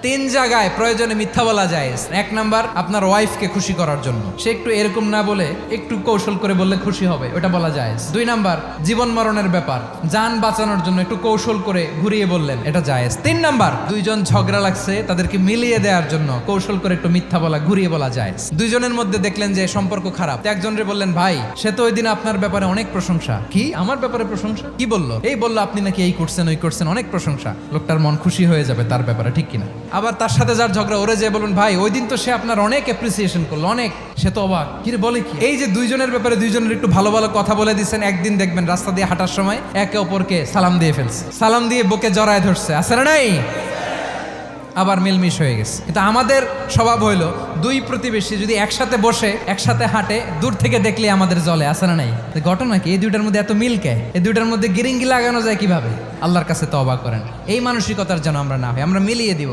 তিন জায়গায় প্রয়োজনে মিথ্যা বলা যায়। এক নাম্বার, আপনার ওয়াইফকে খুশি করার জন্য, সে একটু এরকম না বলে একটু কৌশল করে বললে খুশি হবে, ওটা বলা যায়। দুই নাম্বার, জীবন মরণের ব্যাপার, যান বাঁচানোর জন্য একটু কৌশল করে ঘুরিয়ে বললেন, এটা জায়েজ। তিন নাম্বার, দুইজন ঝগড়া লাগছে তাদেরকে মিলিয়ে দেওয়ার জন্য কৌশল করে একটু মিথ্যা বলা, ঘুরিয়ে বলা যায়। দুইজনের মধ্যে দেখলেন যে সম্পর্ক খারাপ, একজনরে বললেন, ভাই সে তো ওই দিন আপনার ব্যাপারে অনেক প্রশংসা। কি আমার ব্যাপারে প্রশংসা? কি বললো? এই বললো আপনি নাকি এই করছেন ওই করছেন, অনেক প্রশংসা। লোকটার মন খুশি হয়ে যাবে তার ব্যাপারে, ঠিক কিনা? আবার তার সাথে যার ঝগড়া, ওরে যে বলুন, ভাই ওই দিন তো সে আপনার অনেক অ্যাপ্রিসিয়েশন করলো, অনেক, সে তো অবাক, কি রে বলে কি? এই যে দুইজনের ব্যাপারে দুইজনের একটু ভালো ভালো কথা বলে দিচ্ছেন, একদিন দেখবেন রাস্তা দিয়ে হাঁটার সময় একে অপরকে সালাম দিয়ে ফেলছে, সালাম দিয়ে বুকে জড়ায় ধরছে, আছে না নাই? আবার মিলমিশ হয়ে গেছে। কিন্তু আমাদের স্বভাব হইলো, দুই প্রতিবেশী যদি একসাথে বসে একসাথে হাঁটে, দূর থেকে দেখলে আমাদের জলে, আছে না নাই? ঘটনা কি? এই দুইটার মধ্যে এত মিল কে? এই দুইটার মধ্যে গিরিঙ্গি লাগানো যায় কিভাবে? আল্লাহর কাছে তওবা করেন, এই মানসিকতার যেন আমরা না হয়, আমরা মিলিয়ে দিব।